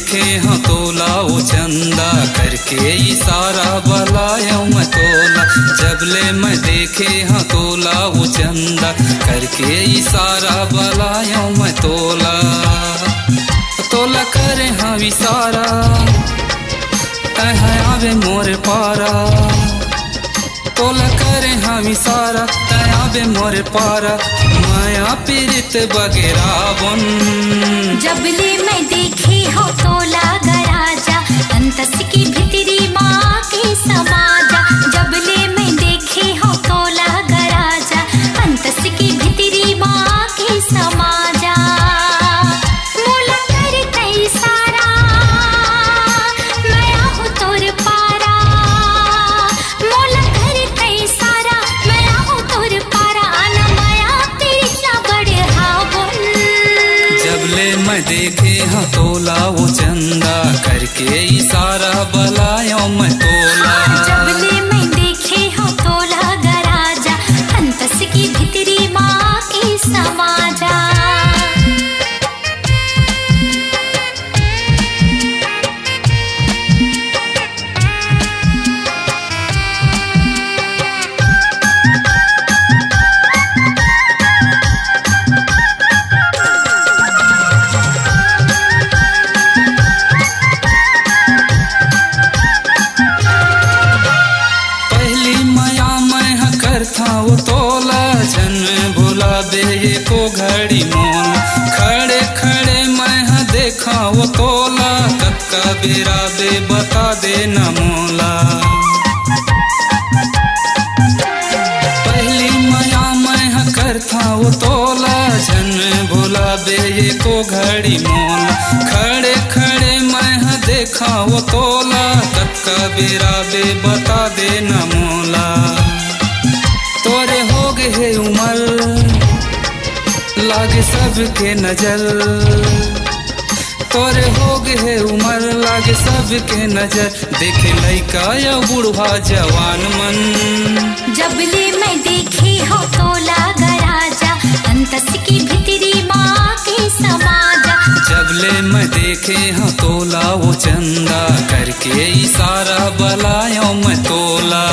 देखे हाँ तोला वो चंदा करके इशारा बलाया मैं तोला। जबले मैं देखे हाँ तोला वो चंदा करके इशारा बलाया मैं तोला। तोला करे हाँ इशारा तय आवे मोर पारा। तोला करे हाँ इशारा तय आवे मोर पारा। माया पीरित बगेरा बन जबले मैं देखे हो तोला गराजा अंतस की भितरी माँ के समाजा। जबले मैं देखे हो तोला गराजा अंतस की भितरी माँ के समाजा। मोला कर कई सारा मैं आहू तोर पारा। मोला कर कई सारा मैं आहू तोर पारा। आना माया पीरित बड़े हावन जबले मैं देखे हाँ तोला वो चंदा करके इशारा बलाया मैं तोला। जबले मैं देखे हो तोला गराजा अंतस की भितरी माँ की समाजा। था वो तोला जन भुला दे ये को घड़ी मोल। खड़े खड़े मैं हाँ देखा वो तोला कब का बेरा बे बता दे न मोला। पहली माया मैं हाँ कर था वो तोला जन भुला दे ये को घड़ी मोल। खड़े खड़े मैं हाँ देखा वो तोला कब का बेरा बे बता दे न मोला। तोरे हो गए उमर लागे सबके नजर। तोरे हो गए उमर लागे सबके नजर। देखे लइका या बुढ़वा जवान मन जबले मैं देखे हो तोला गराजा अंतस की भितरी माँ के समाजा। जबले मैं देखे हाँ तोला वो चंदा करके इशारा बलाया मैं तोला।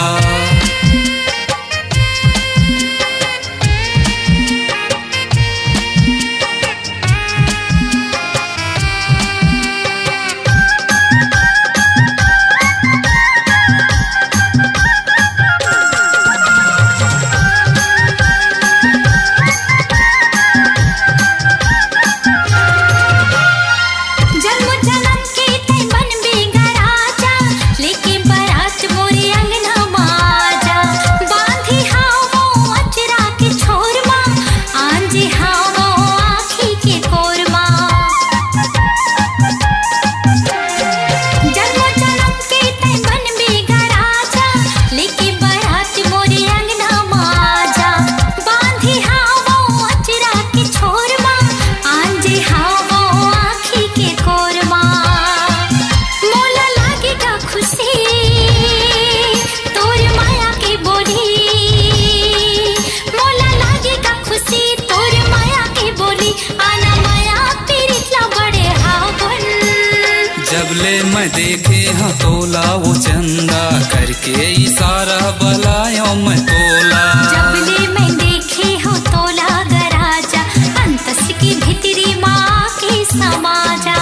जबले मैं देखे हाँ तोला वो चंदा करके इशारा बलाया मैं तोला। जबले मैं देखे हो तोला गराजा अंतस की भितरी माँ के समाजा।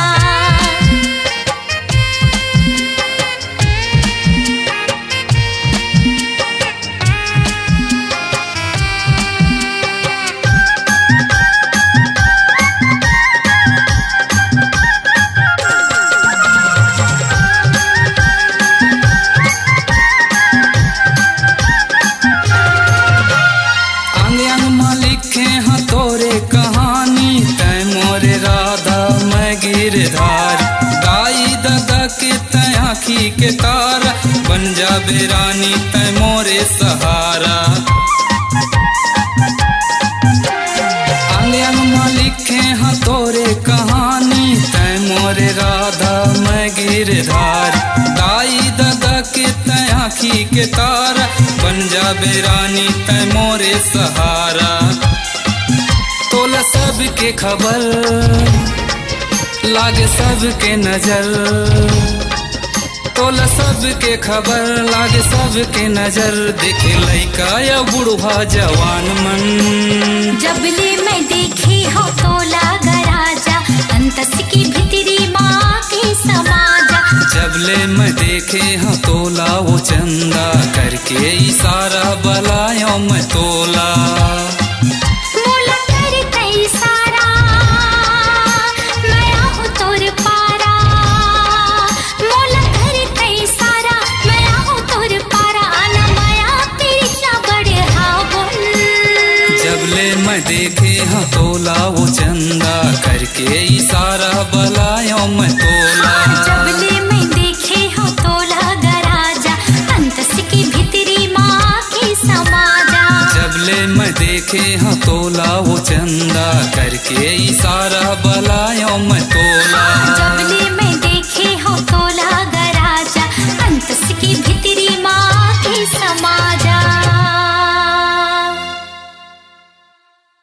गाई दगा के तय आँखी के तारा बन जाबे रानी तय मोरे सहारा। अंग अंग मालिक हाँ तोरे कहानी तय मोरे राधा मैं गिरधार। गाई दगा के तय आँखी के तारा बन जाबे रानी तय मोरे सहारा। तोला सबके खबर लागे सबके नजर, तोला सबके खबर लागे सबके नजर, देखे लइका या बुढ़वा जवान मन। जबले मैं देखी हो तोला गराजा, अंतस की भीतरी माँ के समाजा। जबले मैं देखे हाँ तोला वो चंदा, करके इशारा बलायो मैं तोला। मोला करते इशारा, मैं आहूँ तोर पारा। मोला करते इशारा, मैं आहूँ तोर पारा। आना माया पीछा बढ़ा बोल। जबले मैं देखे हाँ तोला वो चंदा, करके इशारा बलायो मैं तोला। जबले मैं देखे हो तोला गराजा, अंतस की भीतरी माँ के समाजा। जबले मैं देखे हाँ तोला वो चंदा, करके इशारा बलायो मैं तोला। जबले मैं देखे हो तोला गराजा, अंतस की भीतरी माँ के समाजा।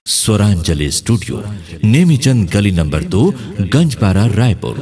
स्वरांजलि स्टूडियो, नेमीचंद गली नंबर 2, गंजपारा, रायपुर।